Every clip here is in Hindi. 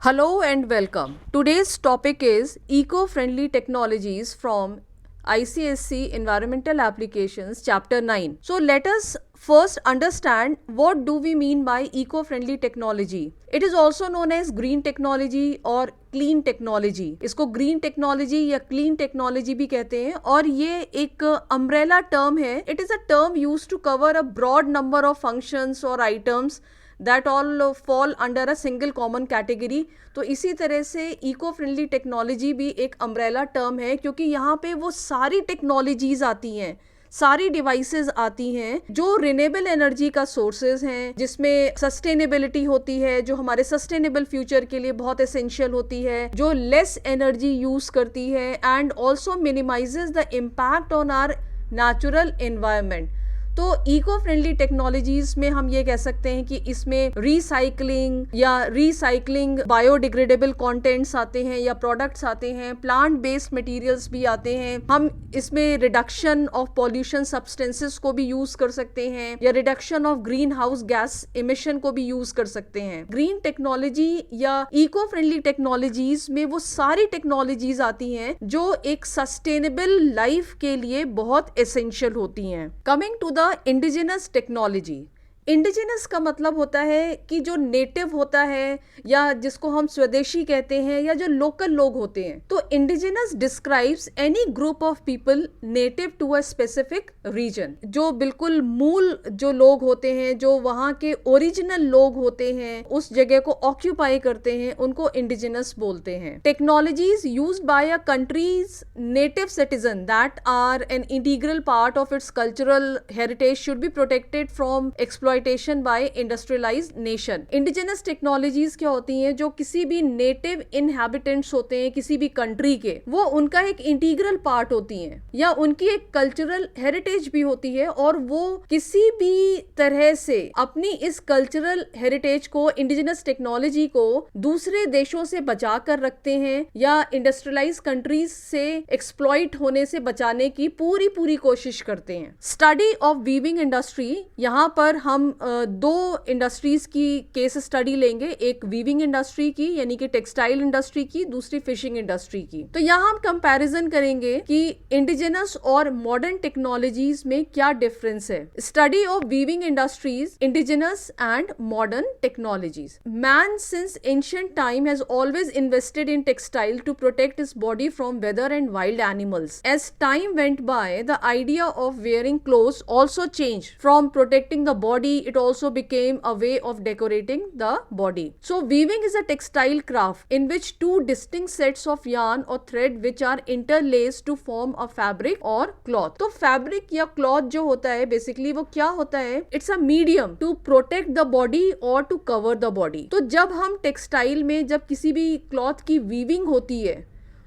Hello and welcome. Today's topic is eco-friendly technologies from ICSC Environmental Applications Chapter 9. So let us first understand what do we mean by eco-friendly technology. It is also known as green technology or clean technology. इसको ग्रीन टेक्नोलॉजी या क्लीन टेक्नोलॉजी भी कहते हैं और ये एक अम्ब्रेला टर्म है. It is a term used to cover a broad number of functions और items that all fall under a single common category. तो इसी तरह से इको फ्रेंडली टेक्नोलॉजी भी एक अम्ब्रेला टर्म है क्योंकि यहाँ पे वो सारी टेक्नोलॉजीज आती हैं, सारी डिवाइसेस आती हैं जो रिन्यूएबल एनर्जी का सोर्सेज हैं, जिसमें सस्टेनेबिलिटी होती है, जो हमारे सस्टेनेबल फ्यूचर के लिए बहुत एसेंशियल होती है, जो लेस एनर्जी यूज करती है and also minimizes the impact on our natural environment. तो इको फ्रेंडली टेक्नोलॉजीज में हम ये कह सकते हैं कि इसमें रिसाइकलिंग या रिसाइकलिंग बायोडिग्रेडेबल कंटेंट्स आते हैं या प्रोडक्ट्स आते हैं, प्लांट बेस्ड मटेरियल्स भी आते हैं. हम इसमें रिडक्शन ऑफ पॉल्यूशन सब्सटेंसेस को भी यूज कर सकते हैं या reduction of green house gas emission को भी यूज कर सकते हैं. ग्रीन टेक्नोलॉजी या इको फ्रेंडली टेक्नोलॉजीज में वो सारी टेक्नोलॉजीज आती हैं जो एक सस्टेनेबल लाइफ के लिए बहुत एसेंशियल होती हैं. Coming to the indigenous technology. Indigenous का मतलब होता है कि जो नेटिव होता है या जिसको हम स्वदेशी कहते हैं या जो लोकल लोग होते हैं. तो indigenous describes any group of people native to a specific region. जो बिल्कुल मूल जो लोग होते हैं, जो वहाँ के ओरिजिनल लोग होते हैं, उस जगह को ऑक्यूपाई करते हैं, उनको इंडिजिनस बोलते हैं. Technologies used by a countries native citizen that are an integral part of its cultural heritage should be protected from exploitation by industrialized nation. Indigenous technologies क्या होती हैं? जो किसी भी नेटिव इनहैबिटेंट्स होते हैं किसी भी कंट्री के, वो उनका एक इंटीग्रल पार्ट होती हैं या उनकी एक कल्चरल हेरिटेज भी होती है और वो किसी भी तरह से अपनी इस कल्चरल हेरिटेज को, इंडिजिनस टेक्नोलॉजी को दूसरे देशों से बचा कर रखते हैं या इंडस्ट्रियलाइज कंट्रीज से एक्सप्लॉइट होने से बचाने की पूरी कोशिश करते हैं. Study of weaving industry. यहाँ पर हम दो इंडस्ट्रीज की केस स्टडी लेंगे, एक वीविंग इंडस्ट्री की यानी कि टेक्सटाइल इंडस्ट्री की, दूसरी फिशिंग इंडस्ट्री की. तो यहाँ हम कंपैरिजन करेंगे कि इंडिजिनस और मॉडर्न टेक्नोलॉजीज में क्या डिफरेंस है. Study of weaving industries, indigenous and modern technologies. Man since ancient time has always invested in textile to protect his body from weather and wild animals. As time went by the idea of wearing clothes also change. From protecting the body, it also became a way of decorating the body. So weaving is a textile craft in which two distinct sets of yarn or thread which are interlaced to form a fabric or cloth. तो fabric या cloth जो होता है basically वो क्या होता है? It's a medium to protect the body or to cover the body. तो जब हम टेक्सटाइल में जब किसी भी cloth की weaving होती है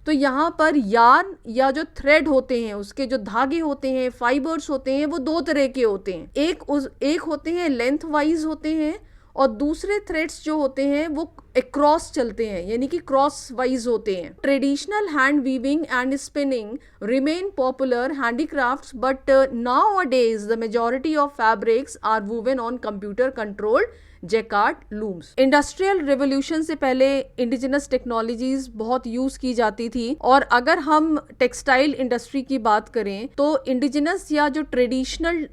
तो यहाँ पर यार्न या जो थ्रेड होते हैं, उसके जो धागे होते हैं, फाइबर्स होते हैं, वो दो तरह के होते हैं. एक होते हैं लेंथ वाइज होते हैं और दूसरे थ्रेड्स जो होते हैं वो अक्रॉस चलते हैं यानी कि क्रॉस वाइज होते हैं. Traditional hand weaving and spinning remain popular handicrafts but nowadays the majority of fabrics are woven on computer controlled jacquard looms. Industrial revolution से पहले इंडिजिनस टेक्नोलॉजीज बहुत यूज की जाती थी और अगर हम टेक्सटाइल इंडस्ट्री की बात करें तो इंडिजिनस या जो ट्रेडिशनल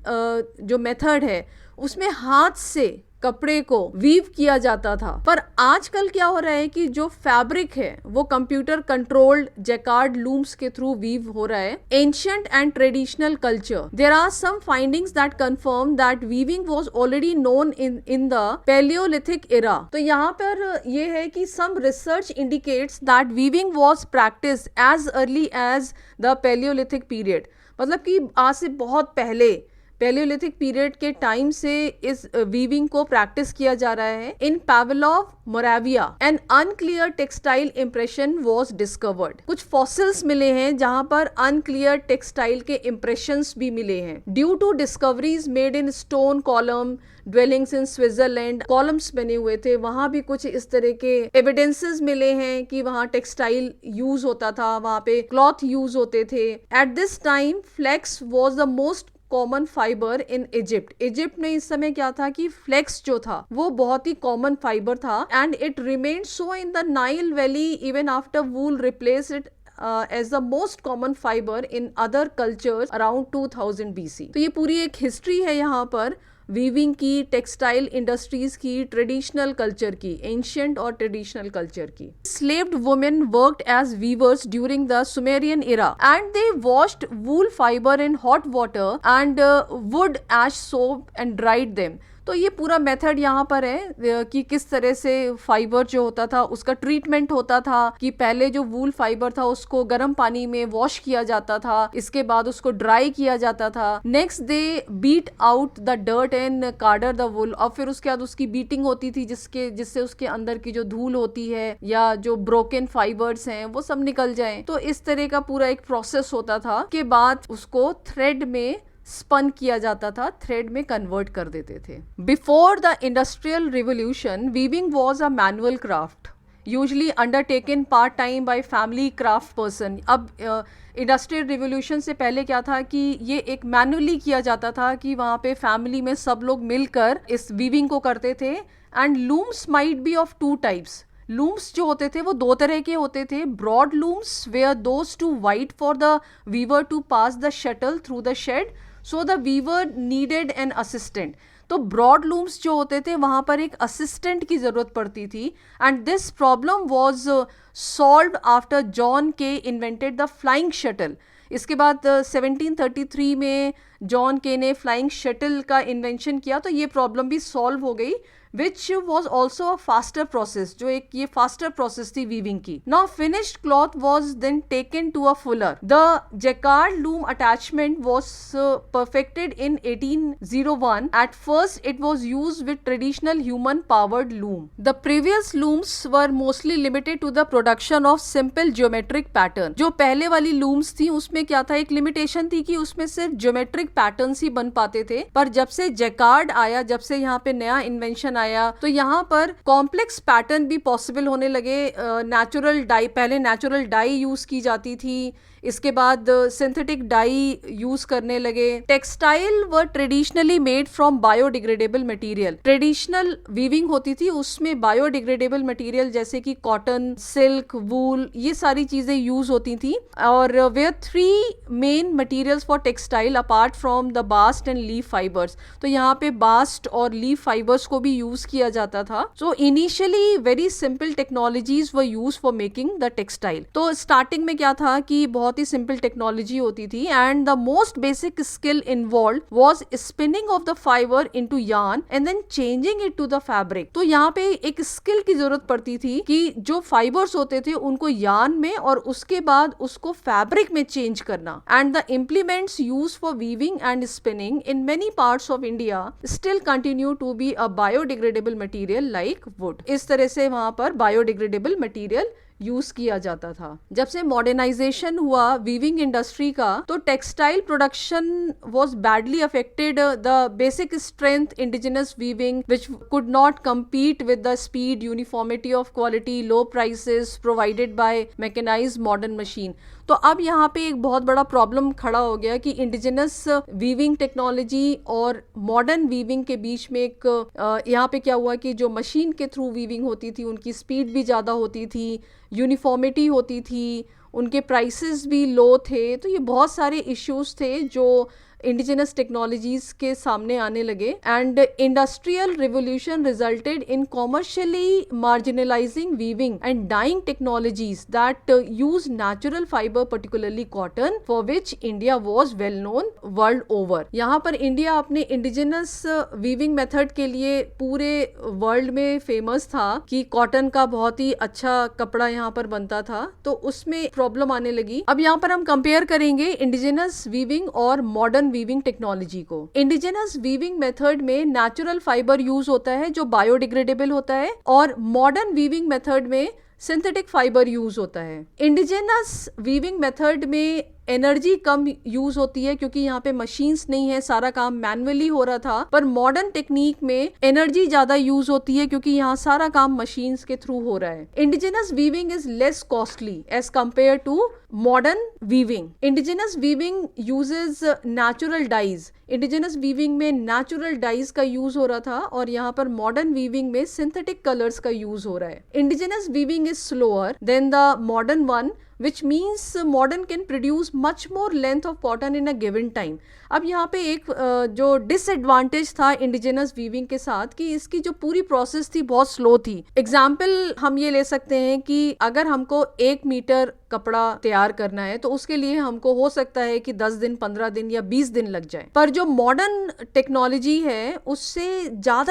जो मेथड है उसमें हाथ से कपड़े को वीव किया जाता था. पर आजकल क्या हो रहा है कि जो फैब्रिक है वो कंप्यूटर कंट्रोल्ड जैकार्ड लूम्स के थ्रू वीव हो रहा है. Ancient and traditional culture. There are some findings that confirm that weaving was already known in the Palaeolithic era. तो यहाँ पर ये है कि some research indicates that weaving was practised as early as the Palaeolithic period. मतलब कि आज से बहुत पहले पैलियोलिथिक पीरियड के टाइम से इस वीविंग को प्रैक्टिस किया जा रहा है. In Pavlov Moravia an unclear textile impression was discovered. कुछ फॉसिल्स मिले हैं जहां पर अनक्लियर टेक्सटाइल के इम्प्रेशंस भी मिले हैं due to discoveries made in stone column dwellings in Switzerland. Columns बने हुए थे, वहां भी कुछ इस तरह के एविडेंसेस मिले हैं कि वहां टेक्सटाइल यूज होता था, वहां पे क्लॉथ यूज होते थे. At this time flax was the most common fibre in Egypt. Egypt में इस समय क्या था कि फ्लेक्स जो था वो बहुत ही कॉमन फाइबर था and it remained so in the Nile valley even after wool replace it as the most common fiber in other cultures around 2000 BC. तो ये पूरी एक हिस्ट्री है यहाँ पर वीविंग की, टेक्सटाइल इंडस्ट्रीज की, ट्रेडिशनल कल्चर की, एंशियंट और ट्रेडिशनल कल्चर की. Slaved women worked as weavers during the Sumerian era and they washed wool fiber in hot water and wood ash soap and dried them. तो ये पूरा मेथड यहाँ पर है कि किस तरह से फाइबर जो होता था उसका ट्रीटमेंट होता था, कि पहले जो वूल फाइबर था उसको गर्म पानी में वॉश किया जाता था, इसके बाद उसको ड्राई किया जाता था, next they beat out the dirt and carder the wool, और फिर उसके बाद उसकी बीटिंग होती थी जिससे उसके अंदर की जो धूल होती है या जो ब्रोकन फाइबर्स हैं वो सब निकल जाए. तो इस तरह का पूरा एक प्रोसेस होता था. के बाद उसको थ्रेड में स्पन किया जाता था, थ्रेड में कन्वर्ट कर देते थे. Before the industrial revolution weaving was a manual craft usually undertaken part time by family craft person. अब इंडस्ट्रियल रिवोल्यूशन से पहले क्या था कि ये एक मैनुअली किया जाता था कि वहाँ पे फैमिली में सब लोग मिलकर इस वीविंग को करते थे. And looms might be of two types. Looms जो होते थे वो दो तरह के होते थे. Broad looms were those too wide for the weaver to pass the shuttle through the shed, so the weaver needed an assistant. तो ब्रॉड लूम्स जो होते थे वहाँ पर एक असिस्टेंट की ज़रूरत पड़ती थी. And this problem was solved after John के इन्वेंटेड द फ्लाइंग शटल. इसके बाद 1733 में जॉन के ने फ्लाइंग शटल का इन्वेंशन किया, तो ये प्रॉब्लम भी सॉल्व हो गई, which was also a faster process, जो एक ये faster process थी weaving की. Now finished cloth was then taken to a fuller. The jacquard loom attachment was perfected in 1801. At first it was used with traditional human powered loom. The previous looms were mostly limited to the production of simple geometric pattern. जो पहले वाली looms थी उसमें क्या था, एक limitation थी कि उसमें सिर्फ geometric patterns ही बन पाते थे. पर जब से jacquard आया, जब से यहाँ पे नया invention आया, तो यहाँ पर कॉम्प्लेक्स पैटर्न भी पॉसिबल होने लगे. नेचुरल डाई, पहले नेचुरल डाई यूज की जाती थी, इसके बाद सिंथेटिक डाई यूज करने लगे. Textile were traditionally made from biodegradable material. Traditional weaving होती थी उसमें बायोडिग्रेडेबल मटेरियल जैसे कि कॉटन, सिल्क, वूल, ये सारी चीजें यूज होती थी. और were three main materials for textile apart from the bast and leaf fibres. तो यहाँ पे बास्ट और लीफ फाइबर्स को भी यूज किया जाता था. So initially very simple technologies were use for making the textile. तो स्टार्टिंग में क्या था कि बहुत ही सिंपल टेक्नोलॉजी होती थी. And the most basic skill involve was spinning of the fibre into yarn and then changing it to the fabric. तो यहाँ पे एक स्किल की जरूरत पड़ती थी कि जो फाइबर्स होते थे उनको यार्न में और उसके बाद उसको फैब्रिक में चेंज करना. And the implements use for weaving and spinning in many parts of India still continue to be a biodegradable material like wood. इस तरह से वहां पर बायोडिग्रेडेबल मटेरियल यूज किया जाता था. जब से मॉडर्नाइजेशन हुआ वीविंग इंडस्ट्री का, तो textile production was badly affected. The basic strength indigenous weaving which could not compete with the speed, uniformity of quality, low prices provided by mechanized modern machine. तो अब यहाँ पे एक बहुत बड़ा प्रॉब्लम खड़ा हो गया कि इंडिजिनस वीविंग टेक्नोलॉजी और मॉडर्न वीविंग के बीच में एक यहाँ पे क्या हुआ कि जो मशीन के थ्रू वीविंग होती थी उनकी स्पीड भी ज़्यादा होती थी, यूनिफॉर्मिटी होती थी, उनके प्राइसेस भी लो थे. तो ये बहुत सारे इश्यूज थे जो इंडिजिनस टेक्नोलॉजीज के सामने आने लगे. And industrial revolution resulted in commercially marginalising weaving and dyeing technologies that use natural fibre, particularly cotton, for which India was well known world over. यहाँ पर इंडिया अपने इंडिजिनस वीविंग मेथड के लिए पूरे वर्ल्ड में फेमस था कि कॉटन का बहुत ही अच्छा कपड़ा यहाँ पर बनता था. तो उसमें प्रॉब्लम आने लगी. अब यहाँ पर हम कंपेयर करेंगे इंडिजिनस वीविंग और मॉडर्न वीविंग टेक्नोलॉजी को. इंडिजिनस वीविंग मेथड में नेचुरल फाइबर यूज होता है जो बायोडिग्रेडेबल होता है, और मॉडर्न वीविंग मेथड में सिंथेटिक फाइबर यूज होता है. इंडिजिनस वीविंग मेथड में एनर्जी कम यूज होती है क्योंकि यहाँ पे मशीन्स नहीं है, सारा काम मैनुअली हो रहा था। पर मॉडर्न टेक्निक में एनर्जी ज्यादा यूज होती है क्योंकि यहाँ सारा काम मशीन्स के थ्रू हो रहा है। Indigenous weaving is less costly as compare to modern weaving. Indigenous weaving uses natural dyes. Indigenous weaving में नेचुरल डाइज का यूज हो रहा था और यहाँ पर मॉडर्न वीविंग में सिंथेटिक कलर्स का यूज हो रहा है। Indigenous weaving is slower than the modern one, which means modern can produce much more length of cotton in a given time। अब यहाँ पे एक जो डिसएडवांटेज था इंडिजिनस वीविंग के साथ कि इसकी जो पूरी प्रोसेस थी बहुत स्लो थी। एग्जाम्पल हम ये ले सकते हैं कि अगर हमको 1 मीटर कपड़ा तैयार करना है तो उसके लिए हमको हो सकता है कि 10 दिन, 15 दिन या 20 दिन लग जाए। पर जो मॉडर्न टेक्नोलॉजी है उससे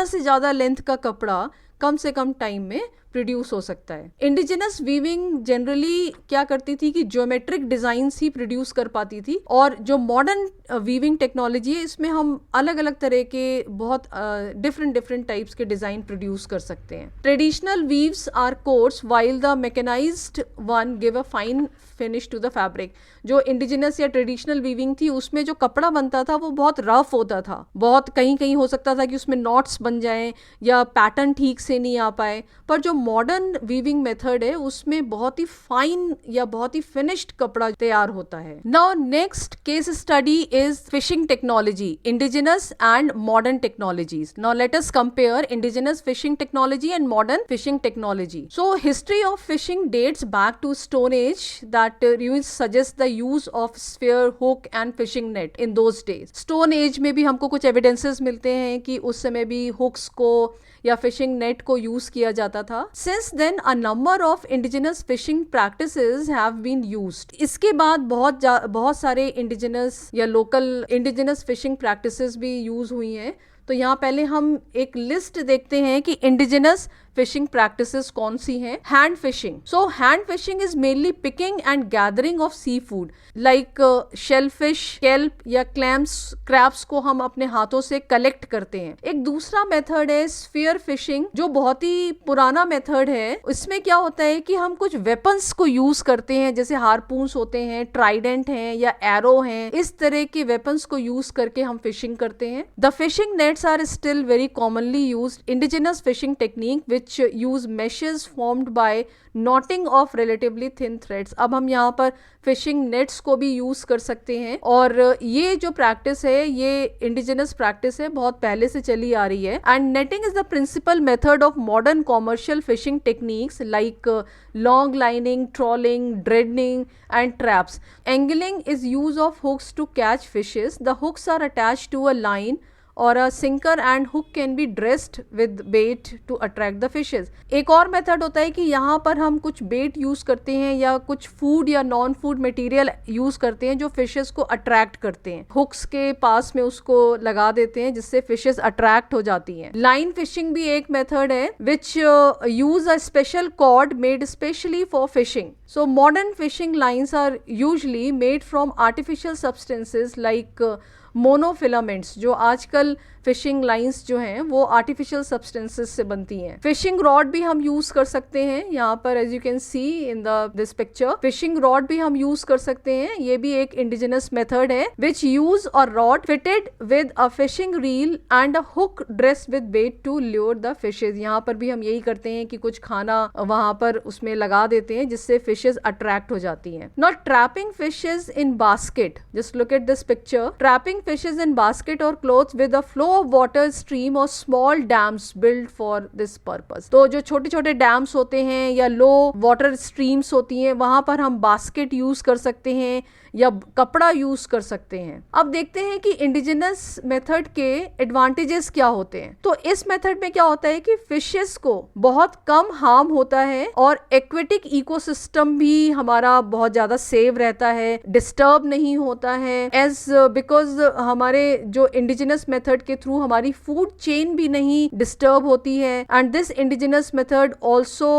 से ज्यादा लेंथ का कपड़ा कम से कम टाइम में प्रोड्यूस हो सकता है। इंडिजिनस वीविंग जनरली क्या करती थी कि ज्योमेट्रिक डिजाइन्स ही प्रोड्यूस कर पाती थी, और जो मॉडर्न वीविंग टेक्नोलॉजी है इसमें हम अलग अलग तरह के बहुत डिफरेंट टाइप्स के डिजाइन प्रोड्यूस कर सकते हैं। Traditional weaves are coarse while the mechanised one give a fine finish to the fabric. जो इंडिजिनस या ट्रेडिशनल वीविंग थी उसमें जो कपड़ा बनता था वो बहुत रफ होता था, बहुत कहीं हो सकता था कि उसमें नॉट्स बन जाएं या पैटर्न ठीक से नहीं आ पाए। पर जो मॉडर्न वीविंग मेथड है उसमें बहुत ही फाइन या बहुत ही फिनिश्ड कपड़ा तैयार होता है। Now next case study is fishing technology, indigenous and modern technologies. Now let us compare indigenous fishing technology and modern fishing technology. So history of fishing dates back to stone age that ruins suggest the use of spear, hook and fishing net in those days। Stone age में भी हमको कुछ एविडेंसेस मिलते हैं कि उस समय भी हुक्स को या फिशिंग नेट को यूज किया जाता था। Since then a number of indigenous fishing practices have been used. इसके बाद बहुत सारे इंडिजिनस या लोकल इंडिजिनस फिशिंग प्रैक्टिसेस भी यूज हुई हैं। तो यहाँ पहले हम एक लिस्ट देखते हैं कि इंडिजिनस फिशिंग प्रैक्टिसेस कौन सी हैं। Hand fishing. So hand fishing is mainly picking and gathering of sea food like shellfish, kelp या क्लैम्स, क्रैब्स को हम अपने हाथों से कलेक्ट करते हैं। एक दूसरा मेथड है स्फीयर फिशिंग, जो बहुत ही पुराना मेथड है। इसमें क्या होता है कि हम कुछ वेपन्स को यूज करते हैं, जैसे हारपून्स होते हैं, ट्राइडेंट हैं या एरो हैं, इस तरह के वेपन्स को यूज करके हम फिशिंग करते हैं। The fishing nets are still very commonly used. Indigenous fishing technique which use meshes formed by knotting of relatively thin threads। अब हम यहाँ पर फिशिंग नेट्स को भी यूज कर सकते हैं, और ये जो प्रैक्टिस है ये इंडिजिनस प्रैक्टिस है, बहुत पहले से चली आ रही है। And netting is the principal method of modern commercial fishing techniques like long lining, trawling, dredging and traps. Angling is use of hooks to catch fishes. The hooks are attached to a line और a sinker and hook can be dressed with bait to attract the fishes। एक और मेथड होता है कि यहाँ पर हम कुछ बेट यूज करते हैं या कुछ फूड या नॉन फूड मटेरियल यूज करते हैं जो फिशेस को अट्रैक्ट करते हैं। हुक्स के पास में उसको लगा देते हैं जिससे फिशेस अट्रैक्ट हो जाती हैं। लाइन फिशिंग भी एक मेथड है which use a special cord made specially for fishing. So modern fishing lines are usually made from artificial substances like मोनोफिलामेंट्स। जो आजकल फिशिंग लाइंस जो हैं वो आर्टिफिशियल सब्सटेंसेस से बनती हैं। फिशिंग रॉड भी हम यूज कर सकते हैं, यहाँ पर as you can see in this picture fishing rod भी हम यूज कर सकते हैं। ये भी एक इंडिजिनस मेथड है which use a rod fitted with a fishing reel and a hook dressed with bait to lure the fishes. यहाँ पर भी हम यही करते हैं कि कुछ खाना वहां पर उसमें लगा देते हैं जिससे फिशेज अट्रैक्ट हो जाती हैं। Not trapping fishes in basket. Just look at this picture. Trapping fishes in basket or cloth with a flow of water stream or small dams built for this purpose। तो जो छोटे छोटे डैम्स होते हैं या लो वाटर स्ट्रीम्स होती हैं वहां पर हम बास्केट यूज कर सकते हैं या कपड़ा यूज कर सकते हैं। अब देखते हैं कि इंडिजिनस मेथड के एडवांटेजेस क्या होते हैं। तो इस मेथड में क्या होता है कि फिशेस को बहुत कम हार्म होता है और एक्वेटिक इकोसिस्टम भी हमारा बहुत ज्यादा सेव रहता है, डिस्टर्ब नहीं होता है, एज बिकॉज हमारे जो इंडिजिनस मेथड के थ्रू हमारी फूड चेन भी नहीं डिस्टर्ब होती है, and this indigenous method also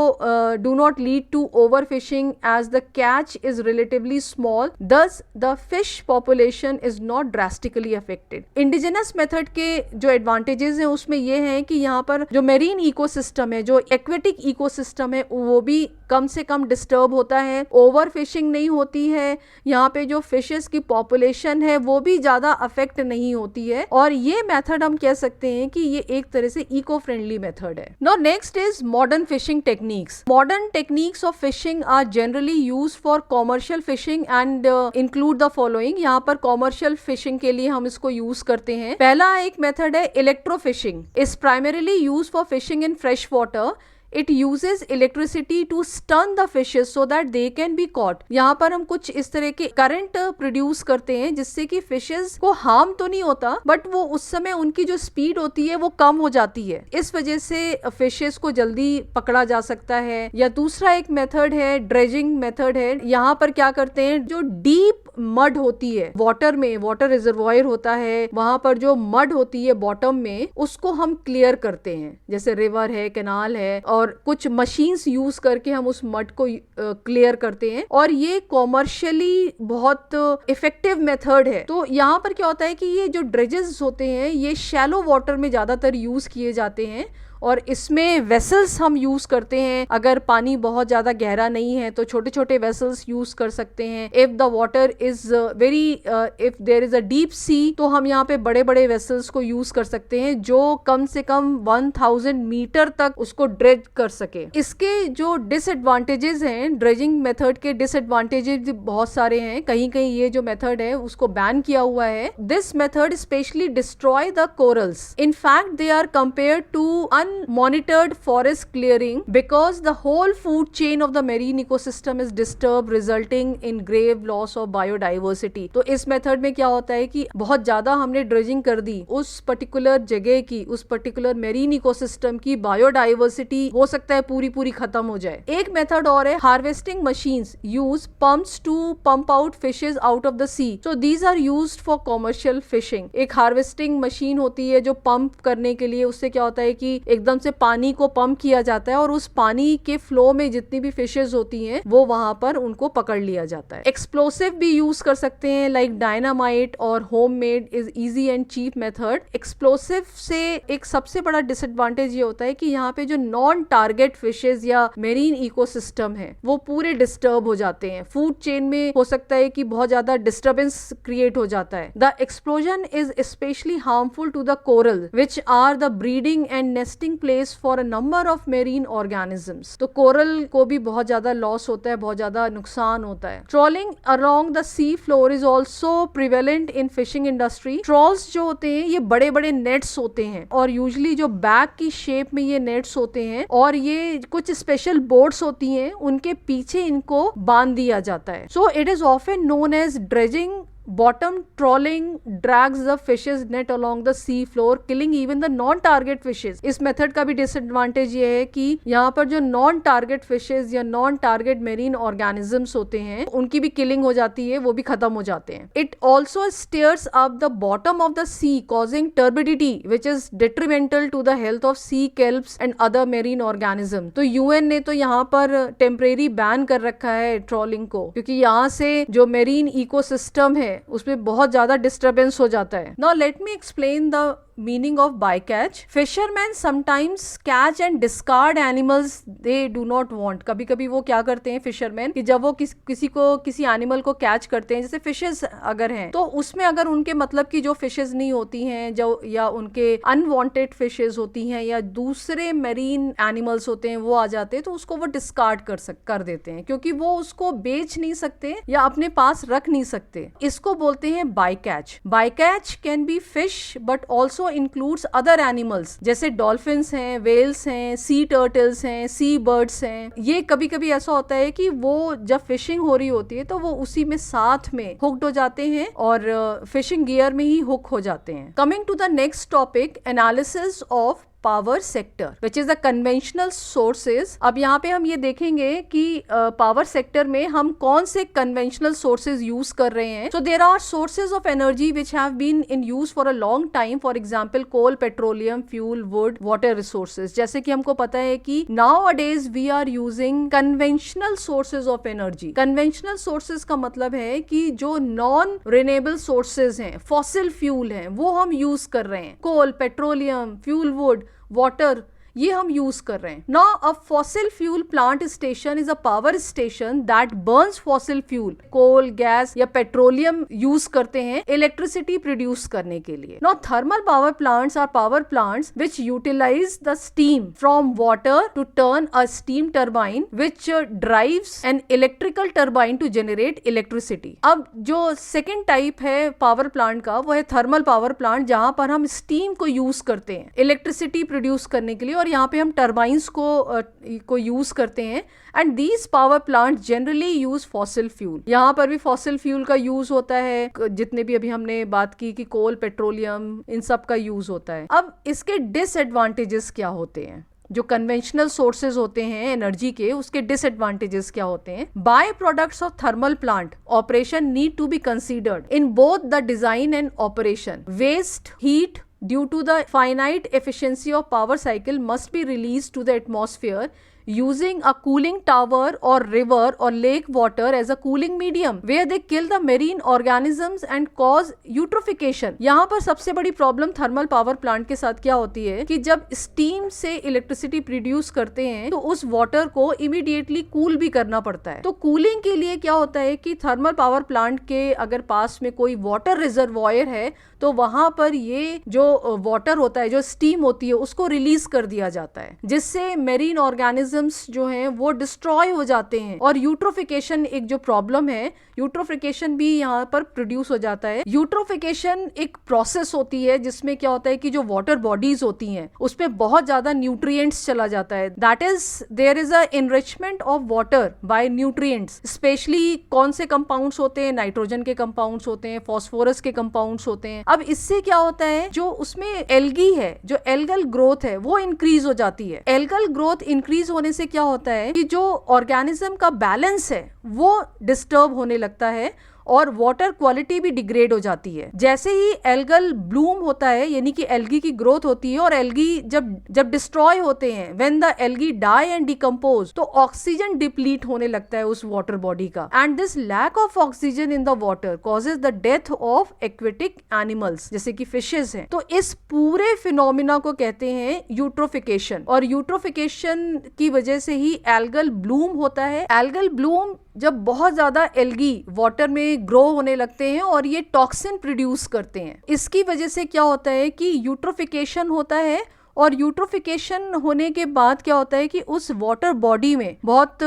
do not lead to over fishing as the catch is relatively small, thus the fish population is not drastically affected. Indigenous method के जो एडवांटेजेस हैं उसमें ये हैं कि यहाँ पर जो मेरीन इकोसिस्टम है, जो एक्वेटिक इकोसिस्टम है, वो भी कम से कम डिस्टर्ब होता है, ओवर फिशिंग नहीं होती है, यहाँ पे जो फिशेस की पॉपुलेशन है वो भी ज्यादा अफेक्ट नहीं होती है, और ये मेथड हम कह सकते हैं कि ये एक तरह से इको फ्रेंडली मेथड है। Now next is modern fishing techniques. Modern techniques of fishing are generally used for commercial fishing and include the following. यहाँ पर कॉमर्शियल फिशिंग के लिए हम इसको यूज करते हैं। पहला एक मेथड है electro fishing, is primarily use for fishing in fresh water. It uses electricity to stun the fishes so that they can be caught। यहाँ पर हम कुछ इस तरह के करंट प्रोड्यूस करते हैं जिससे कि फिशेस को हार्म तो नहीं होता, बट वो उस समय उनकी जो स्पीड होती है वो कम हो जाती है, इस वजह से फिशेस को जल्दी पकड़ा जा सकता है। या दूसरा एक मेथड है ड्रेजिंग मेथड है। यहाँ पर क्या करते हैं, जो डीप मड होती है वाटर में, वाटर रिजर्वॉयर होता है, वहां पर जो मड होती है बॉटम में, उसको हम क्लियर करते हैं, जैसे रिवर है, कैनाल है, और कुछ मशीन्स यूज करके हम उस मड को क्लियर करते हैं, और ये कॉमर्शियली बहुत इफेक्टिव मेथड है। तो यहाँ पर क्या होता है कि ये जो ड्रेजेस होते हैं ये शैलो वाटर में ज्यादातर यूज किए जाते हैं, और इसमें वेसल्स हम यूज करते हैं। अगर पानी बहुत ज्यादा गहरा नहीं है तो छोटे छोटे वेसल्स यूज कर सकते हैं। If the water is very if there is a deep sea, तो हम यहाँ पे बड़े बड़े वेसल्स को यूज कर सकते हैं जो कम से कम 1000 मीटर तक उसको ड्रेज कर सके। इसके जो डिसएडवांटेजेस हैं, ड्रेजिंग मेथड के डिसएडवांटेजेस बहुत सारे हैं। कहीं कहीं ये जो मेथड है उसको बैन किया हुआ है। This method specially destroy the corals. In fact they are compared to unmonitored forest clearing because the whole food chain of the marine ecosystem is disturbed, resulting in grave loss of biodiversity। तो इस मेथड में क्या होता है कि बहुत ज्यादा हमने ड्रेजिंग कर दी, उस पर्टिकुलर जगह की, उस पर्टिकुलर मेरीन इकोसिस्टम की बायोडाइवर्सिटी हो सकता है पूरी खत्म हो जाए। एक मेथड और है harvesting machines use pumps to pump out fishes out of the sea. So these are used for commercial fishing. एक हार्वेस्टिंग मशीन होती है जो पंप करने के लिए, उससे क्या होता है कि एकदम से पानी को पंप किया जाता है और उस पानी के फ्लो में जितनी भी फिशेस होती हैं वो वहां पर उनको पकड़ लिया जाता है। एक्सप्लोसिव भी यूज कर सकते हैं लाइक डायनामाइट और homemade is easy and cheap method. Explosive से एक सबसे बड़ा डिसएडवांटेज ये होता है कि यहाँ पे जो नॉन टारगेट फिशेस या मेरीन इकोसिस्टम है वो पूरे डिस्टर्ब हो जाते हैं। फूड चेन में हो सकता है कि बहुत ज्यादा डिस्टर्बेंस क्रिएट हो जाता है। The explosion is specially harmful to the coral which are the breeding and nesting place for a number of marine organisms. तो कोरल को भी बहुत ज्यादा लॉस होता है, बहुत ज्यादा नुकसान होता है। Trawling along the sea floor is also prevalent in fishing industry. Trawls जो होते हैं ये बड़े बड़े नेट्स होते हैं और यूजली जो बैग की शेप में ये नेट्स होते हैं और ये कुछ स्पेशल बोट्स होती हैं, उनके पीछे इनको बांध दिया जाता है। So it is often known as dredging. Bottom trawling drags the fishes net along the sea floor, killing even the non-target fishes। इस मेथड का भी डिसएडवांटेज ये है कि यहाँ पर जो नॉन टारगेट फिशेज या नॉन टारगेट मेरीन ऑर्गेनिजम्स होते हैं उनकी भी किलिंग हो जाती है, वो भी खत्म हो जाते हैं। It also stirs up the bottom of the sea causing turbidity which is detrimental to the health of sea kelps and other marine organism. तो यूएन ने तो यहाँ पर टेम्परेरी बैन कर रखा है ट्रॉलिंग को, क्योंकि यहाँ से जो मेरीन इकोसिस्टम है उसमें बहुत ज्यादा डिस्टर्बेंस हो जाता है। Now let me explain the meaning of bycatch। Fishermen sometimes catch and discard animals they do not want। कभी कभी वो क्या करते हैं फिशरमैन कि जब वो किसी एनिमल को कैच करते हैं, जैसे फिशेस अगर हैं तो उसमें अगर उनके मतलब की जो फिशेस नहीं होती हैं, जो या उनके अनवांटेड फिशेस होती हैं या दूसरे मेरीन एनिमल्स होते हैं वो आ जाते हैं, तो उसको वो डिस्कार्ड कर देते हैं, क्योंकि वो उसको बेच नहीं सकते या अपने पास रख नहीं सकते। इसको बोलते हैं bycatch. Bycatch can be fish but also includes other animals, जैसे डॉल्फिन्स हैं, वेल्स हैं, सी टर्टल्स हैं, सी बर्ड्स हैं। ये कभी कभी ऐसा होता है कि वो जब फिशिंग हो रही होती है तो वो उसी में साथ में हुक्ड हो जाते हैं और फिशिंग गियर में ही हुक हो जाते हैं। Coming to the next topic, analysis of power sector which is the conventional sources. अब यहाँ पे हम ये देखेंगे कि पावर सेक्टर में हम कौन से कन्वेंशनल सोर्सेज यूज कर रहे हैं। So there are sources of energy which have been in use for a long time, for example coal, petroleum, fuel, wood, water resources. जैसे कि हमको पता है कि nowadays we are using conventional sources of energy. Conventional sources का मतलब है कि जो नॉन रिन्यूएबल सोर्सेज हैं, फॉसिल फ्यूल हैं, वो हम यूज कर रहे हैं। Coal, petroleum, fuel, wood, water, ये हम यूज कर रहे हैं। Now a fossil fuel plant station is a power station that burns fossil fuel, coal, gas या पेट्रोलियम यूज करते हैं इलेक्ट्रिसिटी प्रोड्यूस करने के लिए। Now thermal power plants are power plants which utilize the steam from water to turn a steam turbine which drives an electrical turbine to generate electricity. अब जो सेकेंड टाइप है पावर प्लांट का, वो है थर्मल पावर प्लांट, जहां पर हम स्टीम को यूज करते हैं इलेक्ट्रिसिटी प्रोड्यूस करने के लिए, और यहाँ पे हम टर्बाइंस को यूज करते हैं। And these power plant generally use fossil fuel. यहाँ पर भी फॉसिल फ्यूल का यूज होता है, जितने भी अभी हमने बात की कि कोल, पेट्रोलियम, इन सब का यूज होता है। अब इसके डिसएडवांटेजेस क्या होते हैं? जो कन्वेंशनल सोर्सेज होते हैं एनर्जी के, उसके डिसएडवांटेजेस क्या होते हैं? By products of thermal plant operation need to be considered in both the design and operation. Waste heat due to the finite efficiency of power cycle must be released to the atmosphere using a cooling tower or river or lake water as a cooling medium where they kill the marine organisms and cause eutrophication। यहाँ पर सबसे बड़ी प्रॉब्लम थर्मल पावर प्लांट के साथ क्या होती है कि जब स्टीम से इलेक्ट्रिसिटी प्रोड्यूस करते हैं तो उस वाटर को इमीडिएटली कूल भी करना पड़ता है। तो कूलिंग के लिए क्या होता है कि थर्मल पावर प्लांट के अगर पास में कोई वाटर रिजर्वॉयर है तो वहां पर ये जो वाटर होता है, जो स्टीम होती है, उसको रिलीज कर दिया जाता है, जिससे मेरीन ऑर्गेनिजम्स जो हैं वो डिस्ट्रॉय हो जाते हैं। और यूट्रोफिकेशन एक जो प्रॉब्लम है, यूट्रोफिकेशन भी यहाँ पर प्रोड्यूस हो जाता है। यूट्रोफिकेशन एक प्रोसेस होती है जिसमें क्या होता है कि जो वाटर बॉडीज होती हैं उसमें बहुत ज्यादा न्यूट्रिएंट्स चला जाता है। That is there is an enrichment of water by nutrients. Specially कौन से कंपाउंड्स होते हैं? नाइट्रोजन के कंपाउंड्स होते हैं, फॉस्फोरस के कंपाउंड्स होते हैं। अब इससे क्या होता है, जो उसमें एल्गी है, जो एल्गल ग्रोथ है, वो इंक्रीज हो जाती है। एल्गल ग्रोथ इंक्रीज होने से क्या होता है कि जो ऑर्गेनिज्म का बैलेंस है वो डिस्टर्ब होने लगता है और वाटर क्वालिटी भी डिग्रेड हो जाती है। जैसे ही एल्गल ब्लूम होता है, यानी कि एल्गी की ग्रोथ होती है, और एल्गी जब डिस्ट्रॉय होते हैं, when the algae die and decompose, तो ऑक्सीजन डिप्लीट होने लगता है उस वाटर बॉडी का। And this lack of oxygen in the water causes the death of aquatic animals, जैसे कि फिशेस हैं। तो इस पूरे फिनोमिना को कहते हैं यूट्रोफिकेशन, और यूट्रोफिकेशन की वजह से ही एल्गल ब्लूम होता है। एल्गल ब्लूम जब बहुत ज्यादा एल्गी वाटर में ग्रो होने लगते हैं और ये टॉक्सिन प्रोड्यूस करते हैं, इसकी वजह से क्या होता है कि यूट्रोफिकेशन होता है। और यूट्रोफिकेशन होने के बाद क्या होता है कि उस वाटर बॉडी में बहुत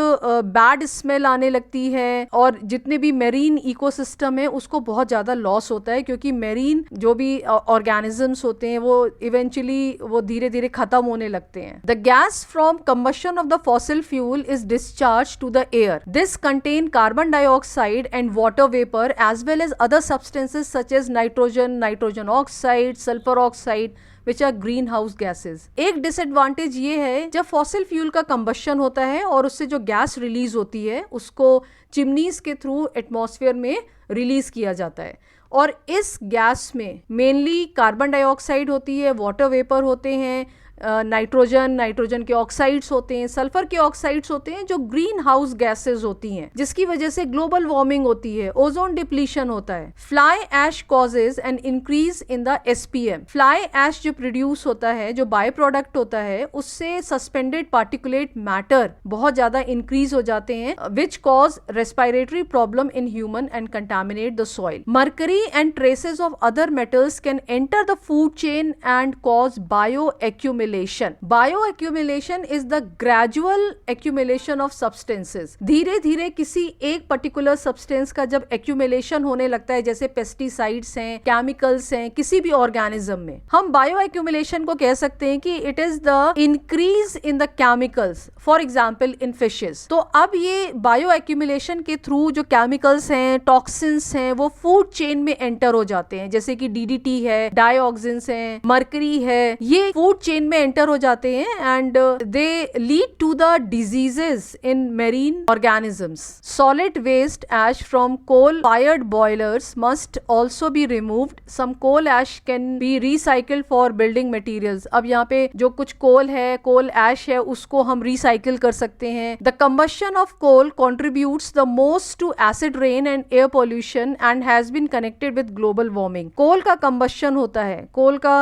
बैड स्मेल आने लगती है, और जितने भी मेरीन इकोसिस्टम है उसको बहुत ज्यादा लॉस होता है, क्योंकि मेरीन जो भी ऑर्गेनिजम्स होते हैं वो इवेंचुअली वो धीरे धीरे खत्म होने लगते हैं। The gas from combustion of the fossil fuel is discharge to the air. This contain carbon dioxide and water vapour as well as other substances such as nitrogen, nitrogen oxide, sulphur oxide which are green house gases. एक डिसएडवांटेज ये है, जब फॉसिल फ्यूल का कंबशन होता है और उससे जो गैस रिलीज होती है उसको चिमनीज के थ्रू एटमॉस्फेयर में रिलीज किया जाता है, और इस गैस में मेनली कार्बन डाइऑक्साइड होती है, वाटर वेपर होते हैं, नाइट्रोजन के ऑक्साइड्स होते हैं, सल्फर के ऑक्साइड्स होते हैं, जो ग्रीन हाउस गैसेज होती हैं, जिसकी वजह से ग्लोबल वार्मिंग होती है, ओजोन डिप्लीशन होता है। Fly ash causes an increase in the SPM. Fly ash जो प्रोड्यूस होता है, जो बाय प्रोडक्ट होता है, उससे सस्पेंडेड पार्टिकुलेट मैटर बहुत ज्यादा इंक्रीज हो जाते हैं, which cause respiratory problem in human and contaminate the soil. Mercury and traces of other metals can enter the food chain and cause bio accumulation. Bioaccumulation is the gradual accumulation of substances। धीरे धीरे किसी एक पर्टिकुलर सब्सटेंस का जब एक्यूमुलेशन होने लगता है, जैसे पेस्टिसाइड्स हैं, केमिकल्स हैं, किसी भी ऑर्गेनिज्म में, हम बायो एक्यूमुलेशन को कह सकते हैं कि it is the increase in the chemicals, for example in fishes. तो अब ये बायो एक्यूमुलेशन के थ्रू जो केमिकल्स हैं, टॉक्सिन्स हैं, वो फूड चेन में एंटर हो जाते हैं, जैसे कि DDT है, डाइऑक्सिन्स हैं, मर्करी है, ये फूड चेन में में एंटर हो जाते हैं and they lead to the diseases in marine organisms. Solid waste ash from coal fired boilers must also be removed. Some coal ash can be recycled for building materials. अब यहाँ पे जो कुछ कोल है, कोल एश है, उसको हम रिसाइकिल कर सकते हैं. The combustion of coal contributes the most to acid rain and air pollution and has been connected with global warming. कोल का कंबशन होता है. कोल का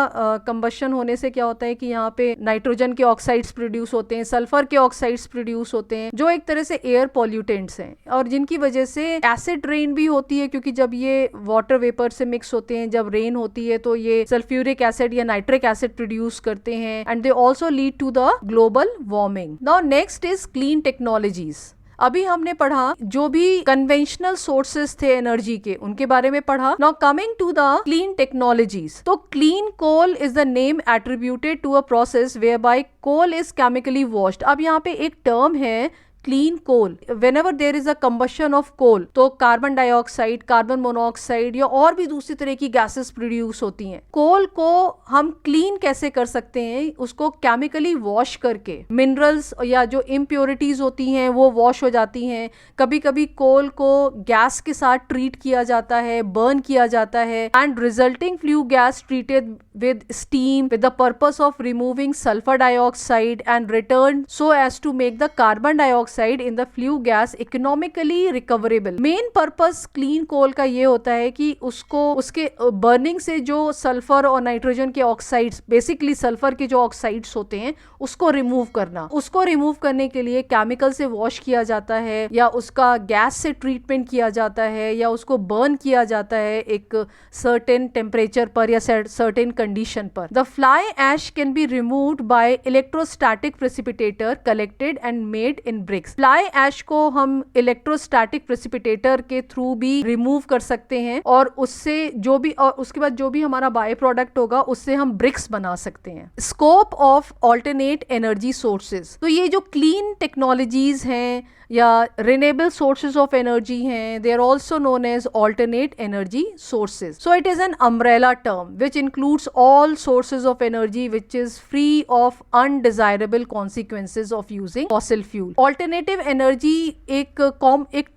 कंबशन होने से क्या होता है कि यहाँ पे नाइट्रोजन के ऑक्साइड्स प्रोड्यूस होते हैं, सल्फर के ऑक्साइड्स प्रोड्यूस होते हैं, जो एक तरह से एयर पॉल्यूटेंट्स हैं और जिनकी वजह से एसिड रेन भी होती है, क्योंकि जब ये वाटर वेपर से मिक्स होते हैं, जब रेन होती है तो ये सल्फ्यूरिक एसिड या नाइट्रिक एसिड प्रोड्यूस करते हैं and they also lead to the global warming. Now next is clean technologies. अभी हमने पढ़ा जो भी कन्वेंशनल सोर्सेस थे एनर्जी के, उनके बारे में पढ़ा. Now coming to the clean technologies. तो clean coal is the name attributed to a process whereby coal is chemically washed. अब यहाँ पे एक टर्म है clean coal. Whenever there is a combustion of coal तो कार्बन डाइऑक्साइड, कार्बन मोनोऑक्साइड या और भी दूसरी तरह की गैसेस प्रोड्यूस होती हैं. कोल को हम क्लीन कैसे कर सकते हैं? उसको केमिकली वॉश करके. मिनरल्स या जो इम्प्योरिटीज होती हैं वो वॉश हो जाती हैं. कभी कभी कोल को गैस के साथ ट्रीट किया जाता है, बर्न किया जाता है and resulting flue gas treated with steam with the purpose of removing sulfur dioxide and returned so as to make the carbon dioxide in the flue gas economically recoverable. Main purpose clean coal का ये होता है कि उसको उसके burning से जो सल्फर और नाइट्रोजन के ऑक्साइड्स, बेसिकली सल्फर के जो ऑक्साइड्स होते हैं, उसको रिमूव करना. उसको रिमूव करने के लिए केमिकल से वॉश किया जाता है या उसका गैस से ट्रीटमेंट किया जाता है या उसको बर्न किया जाता है एक सर्टेन टेम्परेचर पर या सर्टेन कंडीशन पर. The fly ash can be removed by electrostatic precipitator collected and made in bricks. Fly ash को हम इलेक्ट्रोस्टैटिक प्रेसिपिटेटर के थ्रू भी रिमूव कर सकते हैं और उससे जो भी और उसके बाद जो भी हमारा बाय प्रोडक्ट होगा उससे हम ब्रिक्स बना सकते हैं. Scope of alternate energy sources. तो ये जो क्लीन टेक्नोलॉजीज हैं या रिन्यूएबल सोर्सेज ऑफ एनर्जी हैं, they are also known as alternate energy sources. So it is an umbrella term which includes all sources of energy which is free of undesirable consequences of using fossil fuel. Alternative energy एक